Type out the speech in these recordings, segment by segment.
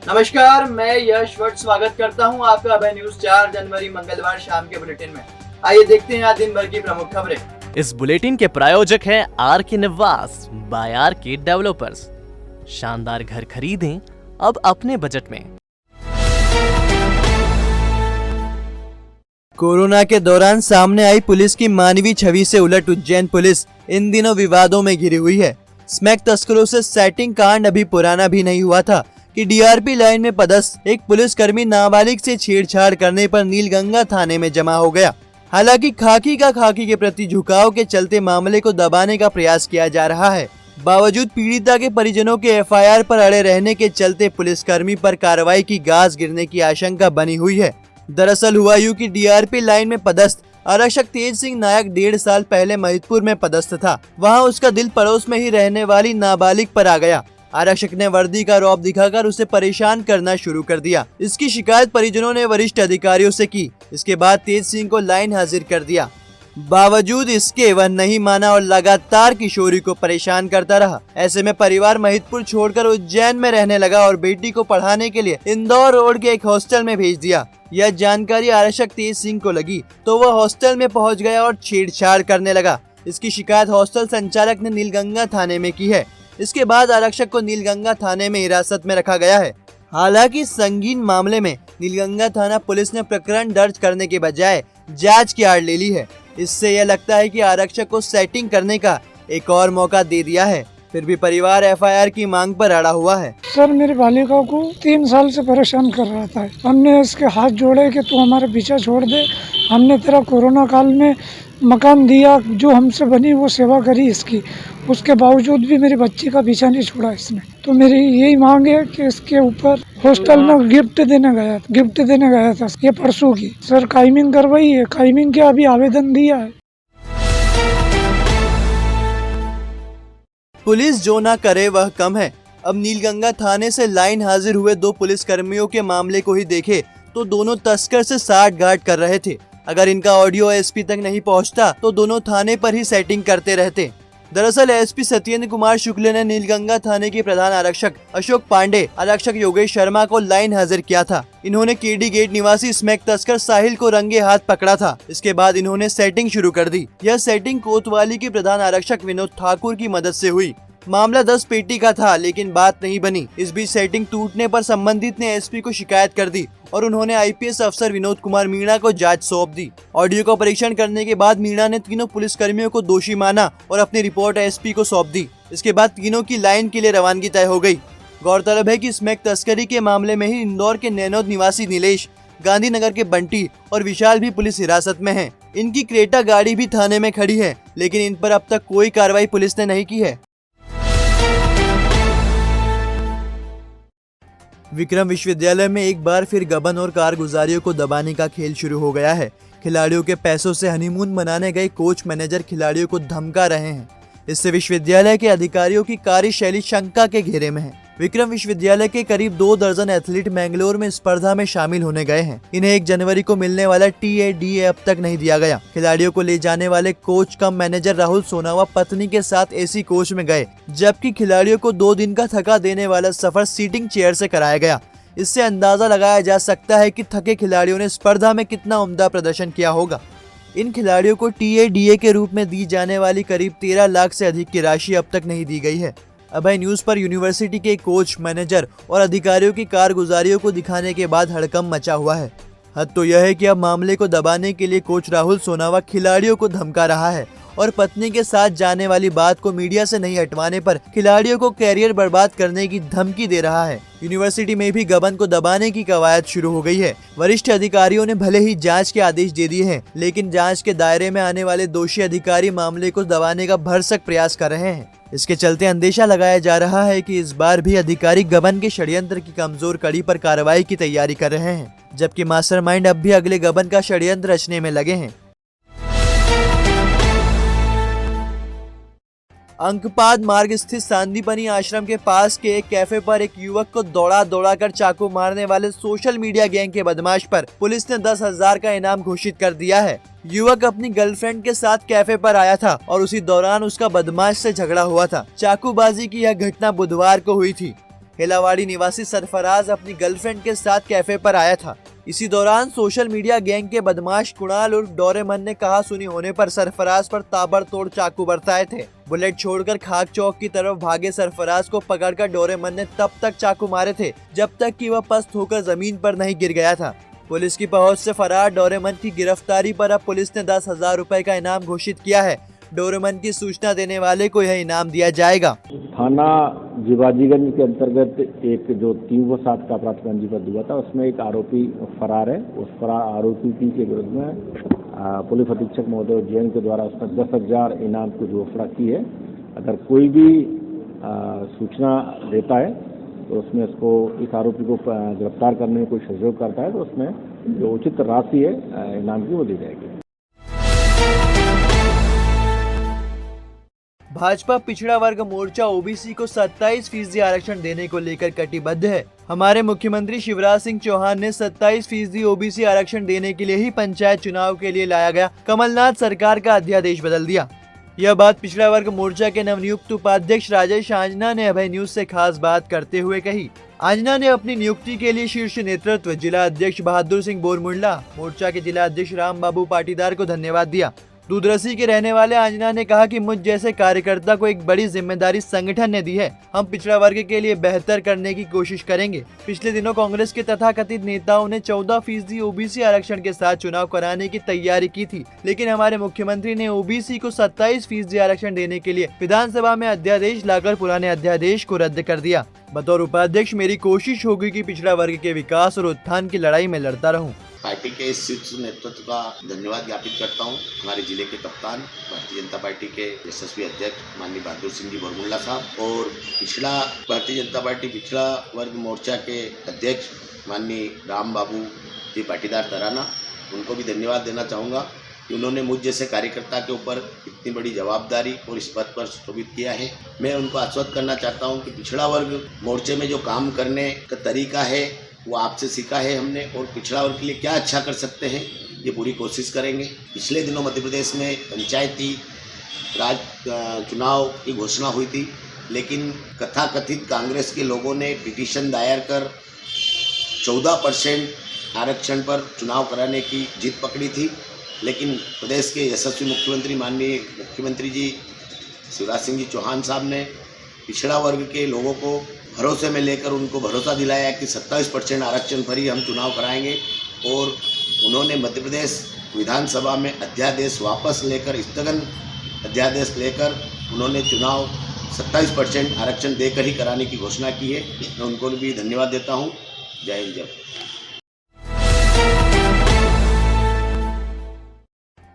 नमस्कार, मैं यश भट्ट स्वागत करता हूं आपका अभय न्यूज 4 जनवरी मंगलवार शाम के बुलेटिन में। आइए देखते हैं आज दिन भर की प्रमुख खबरें। इस बुलेटिन के प्रायोजक हैं आर के निवास बाय आर के डेवलपर्स। शानदार घर खरीदें अब अपने बजट में। कोरोना के दौरान सामने आई पुलिस की मानवीय छवि से उलट उज्जैन पुलिस इन दिनों विवादों में घिरी हुई है। स्मैक तस्करों से सेटिंग कांड अभी पुराना भी नहीं हुआ था कि डीआरपी लाइन में पदस्थ एक पुलिसकर्मी नाबालिग से छेड़छाड़ करने पर नीलगंगा थाने में जमा हो गया। हालांकि खाकी के प्रति झुकाव के चलते मामले को दबाने का प्रयास किया जा रहा है। बावजूद पीड़िता के परिजनों के एफआईआर पर अड़े रहने के चलते पुलिसकर्मी पर कार्रवाई की गाज गिरने की आशंका बनी हुई है। दरअसल हुआ यूं कि डीआरपी लाइन में पदस्थ आरक्षक तेज सिंह नायक 1.5 साल पहले महिदपुर में पदस्थ था। वहां उसका दिल पड़ोस में ही रहने वाली नाबालिग पर आ गया। आरक्षक ने वर्दी का रौब दिखाकर उसे परेशान करना शुरू कर दिया। इसकी शिकायत परिजनों ने वरिष्ठ अधिकारियों से की। इसके बाद तेज सिंह को लाइन हाजिर कर दिया। बावजूद इसके वह नहीं माना और लगातार किशोरी को परेशान करता रहा। ऐसे में परिवार महिदपुर छोड़कर उज्जैन में रहने लगा और बेटी को पढ़ाने के लिए इंदौर रोड के एक हॉस्टल में भेज दिया। यह जानकारी आरक्षक तेज सिंह को लगी तो वह हॉस्टल में पहुंच गया और छेड़छाड़ करने लगा। इसकी शिकायत हॉस्टल संचालक ने नीलगंगा थाने में की है। इसके बाद आरक्षक को नीलगंगा थाने में हिरासत में रखा गया है। हालांकि संगीन मामले में नीलगंगा थाना पुलिस ने प्रकरण दर्ज करने के बजाय जांच की आड़ ले ली है। इससे यह लगता है कि आरक्षक को सेटिंग करने का एक और मौका दे दिया है। फिर भी परिवार एफआईआर की मांग पर अड़ा हुआ है। सर, मेरी बालिका को 3 साल से परेशान कर रहा था। हमने इसके हाथ जोड़े कि तू हमारा पीछा छोड़ दे। हमने तेरा कोरोना काल में मकान दिया, जो हमसे बनी वो सेवा करी इसकी। उसके बावजूद भी मेरी बच्ची का पीछा नहीं छोड़ा इसने। तो मेरी यही मांग है कि इसके ऊपर हॉस्टल में गिफ्ट देने गया था ये परसों की। सर, काइमिंग करवाई है, काइमिंग के अभी आवेदन दिया है। पुलिस जो ना करे वह कम है। अब नीलगंगा थाने से लाइन हाजिर हुए 2 पुलिसकर्मियों के मामले को ही देखे तो दोनों तस्कर से साठ-गांठ कर रहे थे। अगर इनका ऑडियो एसपी तक नहीं पहुंचता तो दोनों थाने पर ही सेटिंग करते रहते। दरअसल एसपी सत्येंद्र कुमार शुक्ल ने नीलगंगा थाने के प्रधान आरक्षक अशोक पांडे, आरक्षक योगेश शर्मा को लाइन हाजिर किया था। इन्होंने केडी गेट निवासी स्मैक तस्कर साहिल को रंगे हाथ पकड़ा था। इसके बाद इन्होंने सेटिंग शुरू कर दी। यह सेटिंग कोतवाली के प्रधान आरक्षक विनोद ठाकुर की मदद से हुई। मामला 10 पेटी का था लेकिन बात नहीं बनी। इस बीच सेटिंग टूटने पर संबंधित ने एसपी को शिकायत कर दी और उन्होंने आईपीएस अफसर विनोद कुमार मीणा को जांच सौंप दी। ऑडियो का परीक्षण करने के बाद मीणा ने तीनों पुलिसकर्मियों को दोषी माना और अपनी रिपोर्ट एसपी को सौंप दी। इसके बाद तीनों की लाइन के लिए रवानगी तय हो गई। गौरतलब है कि स्मैक तस्करी के मामले में ही इंदौर के नैनोद निवासी नीलेश, गांधीनगर के बंटी और विशाल भी पुलिस हिरासत में हैं। इनकी क्रेटा गाड़ी भी थाने में खड़ी है लेकिन इन पर अब तक कोई कार्रवाई पुलिस ने नहीं की है। विक्रम विश्वविद्यालय में एक बार फिर गबन और कारगुजारियों को दबाने का खेल शुरू हो गया है। खिलाड़ियों के पैसों से हनीमून मनाने गए कोच मैनेजर खिलाड़ियों को धमका रहे हैं। इससे विश्वविद्यालय के अधिकारियों की कार्यशैली शंका के घेरे में है। विक्रम विश्वविद्यालय के करीब 2 दर्जन एथलीट मैंगलोर में स्पर्धा में शामिल होने गए हैं। इन्हें 1 जनवरी को मिलने वाला टीए अब तक नहीं दिया गया। खिलाड़ियों को ले जाने वाले कोच कम मैनेजर राहुल सोनावा पत्नी के साथ एसी कोच में गए, जबकि खिलाड़ियों को 2 दिन का थका देने वाला सफर सीटिंग चेयर से कराया गया। इससे अंदाजा लगाया जा सकता है कि थके खिलाड़ियों ने स्पर्धा में कितना उम्दा प्रदर्शन किया होगा। इन खिलाड़ियों को टीए के रूप में दी जाने वाली करीब 13 लाख से अधिक की राशि अब तक नहीं दी गई है। अभय न्यूज पर यूनिवर्सिटी के कोच, मैनेजर और अधिकारियों की कारगुजारियों को दिखाने के बाद हड़कंप मचा हुआ है। हद तो यह है कि अब मामले को दबाने के लिए कोच राहुल सोनावा खिलाड़ियों को धमका रहा है और पत्नी के साथ जाने वाली बात को मीडिया से नहीं हटवाने पर खिलाड़ियों को कैरियर बर्बाद करने की धमकी दे रहा है। यूनिवर्सिटी में भी गबन को दबाने की कवायद शुरू हो गई है। वरिष्ठ अधिकारियों ने भले ही जांच के आदेश दे दिए हैं लेकिन जांच के दायरे में आने वाले दोषी अधिकारी मामले को दबाने का भरसक प्रयास कर रहे हैं। इसके चलते अंदेशा लगाया जा रहा है कि इस बार भी अधिकारी गबन के षड्यंत्र की कमजोर कड़ी पर कार्रवाई की तैयारी कर रहे हैं, जबकि मास्टरमाइंड अब भी अगले गबन का षड्यंत्र रचने में लगे हैं। अंकपाद मार्ग स्थित सांदीपनी आश्रम के पास के एक कैफे पर एक युवक को दौड़ा कर चाकू मारने वाले सोशल मीडिया गैंग के बदमाश पर पुलिस ने 10,000 का इनाम घोषित कर दिया है। युवक अपनी गर्लफ्रेंड के साथ कैफे पर आया था और उसी दौरान उसका बदमाश से झगड़ा हुआ था। चाकूबाजी की यह घटना बुधवार को हुई थी। हेलावाड़ी निवासी सरफराज अपनी गर्लफ्रेंड के साथ कैफे पर आया था। इसी दौरान सोशल मीडिया गैंग के बदमाश कुणाल उर्फ डोरेमन ने कहा सुनी होने पर सरफराज पर ताबड़तोड़ चाकू बरसाए थे। बुलेट छोड़कर खाक चौक की तरफ भागे सरफराज को पकड़कर डोरेमन ने तब तक चाकू मारे थे जब तक कि वह पस्त होकर जमीन पर नहीं गिर गया था। पुलिस की पहुंच से फरार डोरेमन की गिरफ्तारी पर अब पुलिस ने 10,000 रुपए का इनाम घोषित किया है। डोरेमन की सूचना देने वाले को यह इनाम दिया जाएगा। थाना जीवाजीगंज के अंतर्गत एक जो 307 का अपराध पंजीबद्ध हुआ था, उसमें एक आरोपी फरार है। उस फरार आरोपी के विरुद्ध में पुलिस अधीक्षक महोदय जैन के द्वारा उसमें 10,000 इनाम की घोषणा की है। अगर कोई भी सूचना देता है तो उसमें इसको इस आरोपी को गिरफ्तार करने में कोई सहयोग करता है तो उसमें जो उचित राशि है इनाम की वो दी जाएगी। भाजपा पिछड़ा वर्ग मोर्चा ओबीसी को 27% आरक्षण देने को लेकर कटिबद्ध है। हमारे मुख्यमंत्री शिवराज सिंह चौहान ने 27% ओबीसी आरक्षण देने के लिए ही पंचायत चुनाव के लिए लाया गया कमलनाथ सरकार का अध्यादेश बदल दिया। यह बात पिछड़ा वर्ग मोर्चा के नवनियुक्त उपाध्यक्ष राजेश आंजना ने अभय न्यूज से खास बात करते हुए कही। आंजना ने अपनी नियुक्ति के लिए शीर्ष नेतृत्व जिला अध्यक्ष बहादुर सिंह बोरमुंडला, मोर्चा के जिला अध्यक्ष राम बाबू पाटीदार को धन्यवाद दिया। दूधरसी के रहने वाले आंजना ने कहा कि मुझ जैसे कार्यकर्ता को एक बड़ी जिम्मेदारी संगठन ने दी है। हम पिछड़ा वर्ग के लिए बेहतर करने की कोशिश करेंगे। पिछले दिनों कांग्रेस के तथाकथित नेताओं ने 14% ओबीसी आरक्षण के साथ चुनाव कराने की तैयारी की थी, लेकिन हमारे मुख्यमंत्री ने ओबीसी को 27% आरक्षण देने के लिए विधानसभा में अध्यादेश लाकर पुराने अध्यादेश को रद्द कर दिया। बतौर उपाध्यक्ष मेरी कोशिश होगी कि पिछड़ा वर्ग के विकास और उत्थान की लड़ाई में लड़ता रहूं। पार्टी के शीर्ष नेतृत्व का धन्यवाद ज्ञापित करता हूं। हमारे जिले के कप्तान भारतीय जनता पार्टी के यशस्वी अध्यक्ष माननीय बहादुर सिंह जी बोरमुल्ला साहब और भारतीय जनता पार्टी पिछड़ा वर्ग मोर्चा के अध्यक्ष माननीय राम बाबू जी पाटीदार तराना, उनको भी धन्यवाद देना चाहूँगा कि उन्होंने मुझ जैसे कार्यकर्ता के ऊपर इतनी बड़ी जवाबदारी और इस पद पर शोभित किया है। मैं उनको आश्वस्त करना चाहता हूँ कि पिछड़ा वर्ग मोर्चे में जो काम करने का तरीका है वो आपसे सीखा है हमने, और पिछड़ा वर्ग के लिए क्या अच्छा कर सकते हैं ये पूरी कोशिश करेंगे। पिछले दिनों मध्य प्रदेश में पंचायती राज चुनाव की घोषणा हुई थी, लेकिन कथाकथित कांग्रेस के लोगों ने पिटीशन दायर कर 14% आरक्षण पर चुनाव कराने की जिद पकड़ी थी। लेकिन प्रदेश के यशस्वी मुख्यमंत्री माननीय मुख्यमंत्री जी शिवराज सिंह जी चौहान साहब ने पिछड़ा वर्ग के लोगों को भरोसे में लेकर उनको भरोसा दिलाया कि 27% आरक्षण पर ही हम चुनाव कराएंगे, और उन्होंने मध्य प्रदेश विधानसभा में अध्यादेश वापस लेकर, स्थगन अध्यादेश लेकर उन्होंने चुनाव 27% आरक्षण देकर ही कराने की घोषणा की है। मैं उनको भी धन्यवाद देता हूँ। जय हिंद, जय।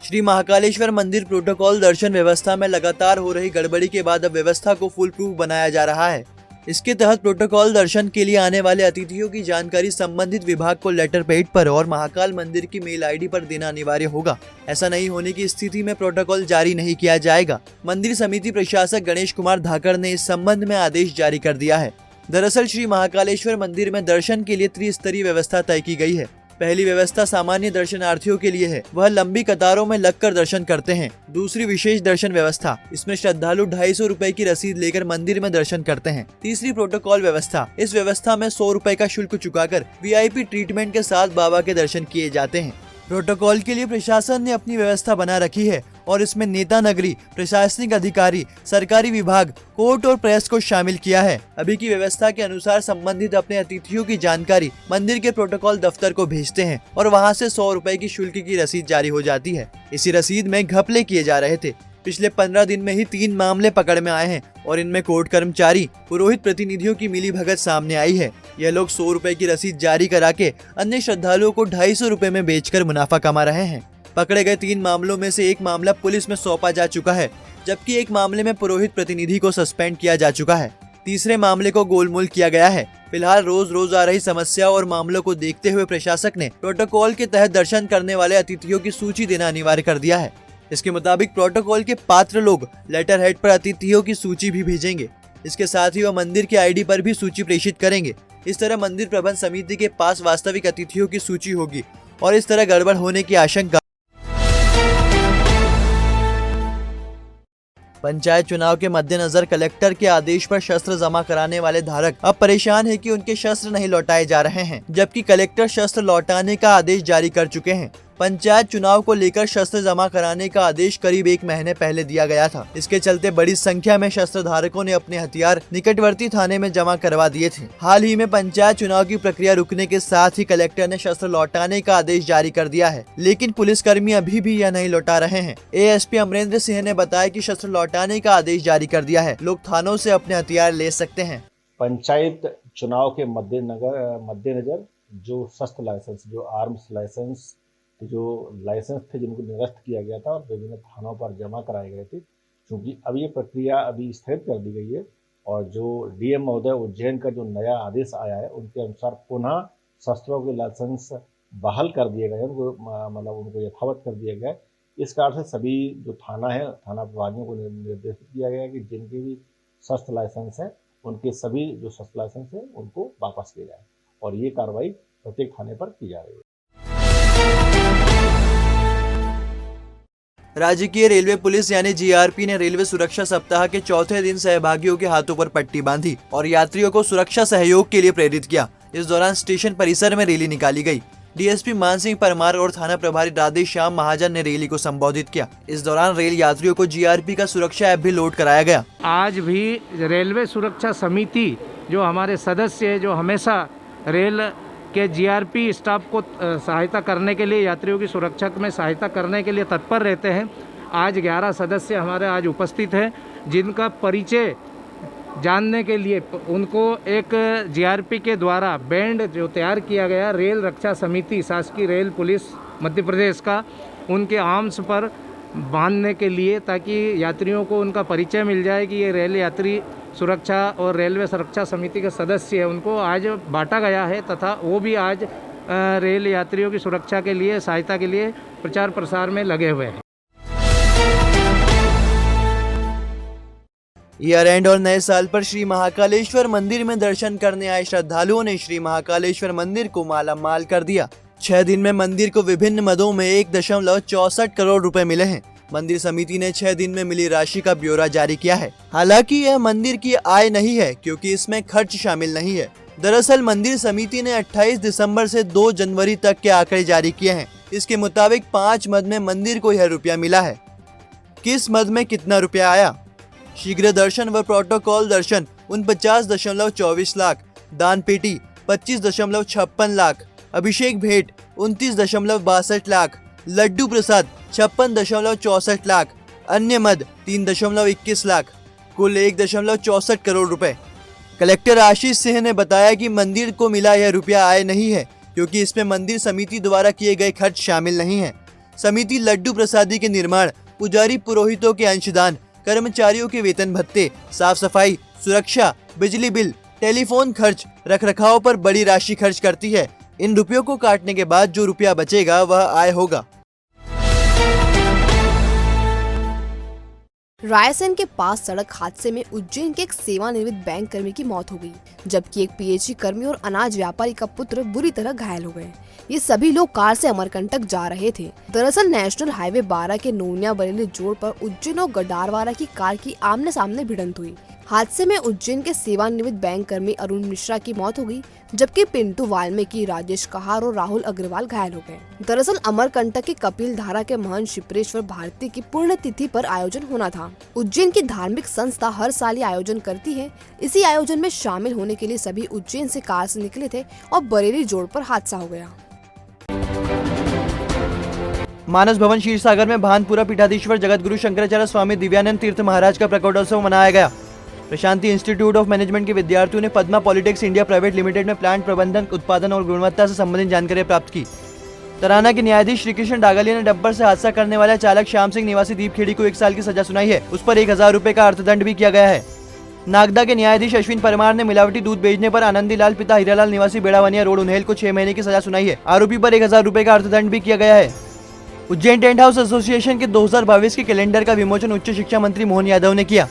श्री महाकालेश्वर मंदिर प्रोटोकॉल दर्शन व्यवस्था में लगातार हो रही गड़बड़ी के बाद अब व्यवस्था को फुल प्रूफ बनाया जा रहा है। इसके तहत प्रोटोकॉल दर्शन के लिए आने वाले अतिथियों की जानकारी संबंधित विभाग को लेटर पैड पर और महाकाल मंदिर की मेल आईडी पर देना अनिवार्य होगा। ऐसा नहीं होने की स्थिति में प्रोटोकॉल जारी नहीं किया जाएगा। मंदिर समिति प्रशासक गणेश कुमार धाकड़ ने इस संबंध में आदेश जारी कर दिया है। दरअसल श्री महाकालेश्वर मंदिर में दर्शन के लिए त्रिस्तरीय व्यवस्था तय की गई है। पहली व्यवस्था सामान्य दर्शनार्थियों के लिए है, वह लंबी कतारों में लगकर दर्शन करते हैं। दूसरी विशेष दर्शन व्यवस्था, इसमें श्रद्धालु 250 रुपए की रसीद लेकर मंदिर में दर्शन करते हैं। तीसरी प्रोटोकॉल व्यवस्था, इस व्यवस्था में 100 रुपए का शुल्क चुकाकर वीआईपी ट्रीटमेंट के साथ बाबा के दर्शन किए जाते हैं। प्रोटोकॉल के लिए प्रशासन ने अपनी व्यवस्था बना रखी है और इसमें नेता नगरी, प्रशासनिक अधिकारी, सरकारी विभाग, कोर्ट और प्रेस को शामिल किया है। अभी की व्यवस्था के अनुसार संबंधित अपने अतिथियों की जानकारी मंदिर के प्रोटोकॉल दफ्तर को भेजते हैं और वहां से 100 रुपए की शुल्क की रसीद जारी हो जाती है। इसी रसीद में घपले किए जा रहे थे। पिछले 15 दिन में ही 3 मामले पकड़ में आए हैं और इनमें कोर्ट कर्मचारी, पुरोहित प्रतिनिधियों की मिलीभगत सामने आई है। यह लोग 100 रुपए की रसीद जारी करा के अन्य श्रद्धालुओं को 250 रुपए में बेचकर मुनाफा कमा रहे हैं। पकड़े गए 3 मामलों में से एक मामला पुलिस में सौंपा जा चुका है, जबकि एक मामले में पुरोहित प्रतिनिधि को सस्पेंड किया जा चुका है। तीसरे मामले को गोलमोल किया गया है। फिलहाल रोज रोज आ रही समस्या और मामलों को देखते हुए प्रशासक ने प्रोटोकॉल के तहत दर्शन करने वाले अतिथियों की सूची देना अनिवार्य कर दिया है। इसके मुताबिक प्रोटोकॉल के पात्र लोग लेटर हेड पर अतिथियों की सूची भी भेजेंगे। इसके साथ ही वह मंदिर के आईडी पर भी सूची प्रेषित करेंगे। इस तरह मंदिर प्रबंध समिति के पास वास्तविक अतिथियों की सूची होगी और इस तरह गड़बड़ होने की आशंका पंचायत चुनाव के मद्देनजर कलेक्टर के आदेश पर शस्त्र जमा कराने वाले धारक अब परेशान है कि उनके शस्त्र नहीं लौटाए जा रहे हैं, जबकि कलेक्टर शस्त्र लौटाने का आदेश जारी कर चुके हैं। पंचायत चुनाव को लेकर शस्त्र जमा कराने का आदेश करीब 1 महीने पहले दिया गया था। इसके चलते बड़ी संख्या में शस्त्र धारकों ने अपने हथियार निकटवर्ती थाने में जमा करवा दिए थे। हाल ही में पंचायत चुनाव की प्रक्रिया रुकने के साथ ही कलेक्टर ने शस्त्र लौटाने का आदेश जारी कर दिया है, लेकिन पुलिसकर्मी अभी भी यह नहीं लौटा रहे हैं। एएसपी अमरेंद्र सिंह ने बताया कि शस्त्र लौटाने का आदेश जारी कर दिया है, लोग थानों से अपने हथियार ले सकते हैं। पंचायत चुनाव के मद्देनजर जो शस्त्र लाइसेंस, जो आर्म्स लाइसेंस, जो लाइसेंस थे जिनको निरस्त किया गया था और विभिन्न थानों पर जमा कराए गए थे, क्योंकि अब ये प्रक्रिया अभी स्थगित कर दी गई है और जो डीएम महोदय उज्जैन का जो नया आदेश आया है उनके अनुसार पुनः शस्त्रों के लाइसेंस बहाल कर दिए गए, उनको यथावत कर दिया गया है। इस कारण से सभी जो थाना है, थाना प्रभारियों को निर्देशित किया गया है कि जिनके भी शस्त्र लाइसेंस है उनके सभी जो शस्त्र लाइसेंस है उनको वापस किया जाए और ये कार्रवाई प्रत्येक थाने पर की जा रही है। राजकीय रेलवे पुलिस यानी जीआरपी ने रेलवे सुरक्षा सप्ताह के चौथे दिन सहभागियों के हाथों पर पट्टी बांधी और यात्रियों को सुरक्षा सहयोग के लिए प्रेरित किया। इस दौरान स्टेशन परिसर में रैली निकाली गई। डीएसपी मान सिंह परमार और थाना प्रभारी राधे श्याम महाजन ने रैली को संबोधित किया। इस दौरान रेल यात्रियों को जीआरपी का सुरक्षा ऐप भी लोड कराया गया। आज भी रेलवे सुरक्षा समिति जो हमारे सदस्य है, जो हमेशा रेल के जीआरपी स्टाफ को सहायता करने के लिए, यात्रियों की सुरक्षा में सहायता करने के लिए तत्पर रहते हैं। आज 11 सदस्य हमारे आज उपस्थित हैं, जिनका परिचय जानने के लिए उनको एक जीआरपी के द्वारा बैंड जो तैयार किया गया, रेल रक्षा समिति शासकीय रेल पुलिस मध्य प्रदेश का, उनके आर्म्स पर बांधने के लिए, ताकि यात्रियों को उनका परिचय मिल जाए कि ये रेल यात्री सुरक्षा और रेलवे सुरक्षा समिति के सदस्य हैं। उनको आज बांटा गया है तथा वो भी आज रेल यात्रियों की सुरक्षा के लिए, सहायता के लिए प्रचार प्रसार में लगे हुए हैं। ईयर एंड और नए साल पर श्री महाकालेश्वर मंदिर में दर्शन करने आए श्रद्धालुओं ने श्री महाकालेश्वर मंदिर को मालामाल कर दिया। 6 दिन में मंदिर को विभिन्न मदों में 1.64 करोड़ रुपए मिले हैं। मंदिर समिति ने 6 दिन में मिली राशि का ब्यौरा जारी किया है। हालांकि यह मंदिर की आय नहीं है, क्योंकि इसमें खर्च शामिल नहीं है। दरअसल मंदिर समिति ने 28 दिसंबर से 2 जनवरी तक के आंकड़े जारी किए हैं। इसके मुताबिक 5 मद में मंदिर को यह रुपया मिला है। किस मद में कितना रुपया आया? शीघ्र दर्शन व प्रोटोकॉल दर्शन 49.24 लाख, दान पेटी 25.56 लाख, अभिषेक भेंट 29.62 लाख, लड्डू प्रसाद 56.64 लाख, अन्य मद 3.21 लाख, कुल 1.64 करोड़ रुपए। कलेक्टर आशीष सिंह ने बताया कि मंदिर को मिला यह रुपया आय नहीं है, क्योंकि इसमें मंदिर समिति द्वारा किए गए खर्च शामिल नहीं है। समिति लड्डू प्रसादी के निर्माण, पुजारी पुरोहितों के अंशदान, कर्मचारियों के वेतन भत्ते, साफ सफाई, सुरक्षा, बिजली बिल, टेलीफोन खर्च, रखरखाव पर बड़ी राशि खर्च करती है। इन रुपयों को काटने के बाद जो रुपया बचेगा वह आय होगा। रायसेन के पास सड़क हादसे में उज्जैन के एक सेवानिवृत्त बैंक कर्मी की मौत हो गई, जबकि एक पीएचडी कर्मी और अनाज व्यापारी का पुत्र बुरी तरह घायल हो गए। ये सभी लोग कार से अमरकंटक जा रहे थे। दरअसल नेशनल हाईवे 12 के नोनिया बरेली जोड़ पर उज्जैन और गडारवाड़ा की कार की आमने सामने भिड़ंत हुई। हादसे में उज्जैन के सेवानिवृत्त बैंक कर्मी अरुण मिश्रा की मौत हो गई, जबकि पिंटू वाल्मीकि, राजेश कहार और राहुल अग्रवाल घायल हो गए। दरअसल अमरकंटक के कपिल धारा के महंत शिप्रेश्वर भारती की पुण्यतिथि पर आयोजन होना था। उज्जैन की धार्मिक संस्था हर साल ये आयोजन करती है। इसी आयोजन में शामिल होने के लिए सभी उज्जैन से कार से निकले थे और बरेली जोड़ पर हादसा हो गया। मानस भवन क्षीरसागर में भानपुरा पीठाधीश्वर जगतगुरु शंकराचार्य स्वामी दिव्यानंद तीर्थ महाराज का प्रकटोत्सव मनाया गया। प्रशांति इंस्टीट्यूट ऑफ मैनेजमेंट के विद्यार्थियों ने Padma Polytex India private limited में प्लांट प्रबंधन, उत्पादन और गुणवत्ता से संबंधित जानकारी प्राप्त की। तराना के न्यायाधीश श्री कृष्ण डागालिया ने डब्बर से हादसा करने वाले चालक श्याम सिंह निवासी दीपखेड़ी को 1 साल की सजा सुनाई है। उस पर 1000 रुपए का अर्थदंड भी किया गया है। नागदा के न्यायाधीश अश्विन परमार ने मिलावटी दूध बेचने पर आनंदीलाल पिता हीरालाल निवासी बेड़ावनिया रोड उन्हेल को 6 महीने की सजा सुनाई है। आरोपी पर 1000 रुपए का अर्थदंड भी किया गया है। उज्जैन टेंट हाउस एसोसिएशन के 2022 के कैलेंडर का विमोचन उच्च शिक्षा मंत्री मोहन यादव ने किया।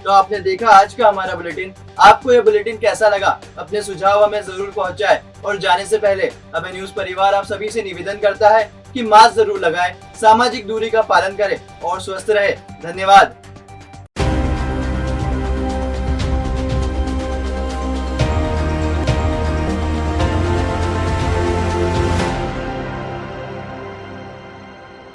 तो आपने देखा आज का हमारा बुलेटिन। आपको ये बुलेटिन कैसा लगा? अपने सुझाव हमें जरूर पहुंचाएं। और जाने से पहले अबे न्यूज परिवार आप सभी से निवेदन करता है कि मास्क जरूर लगाएं, सामाजिक दूरी का पालन करें और स्वस्थ रहे। धन्यवाद।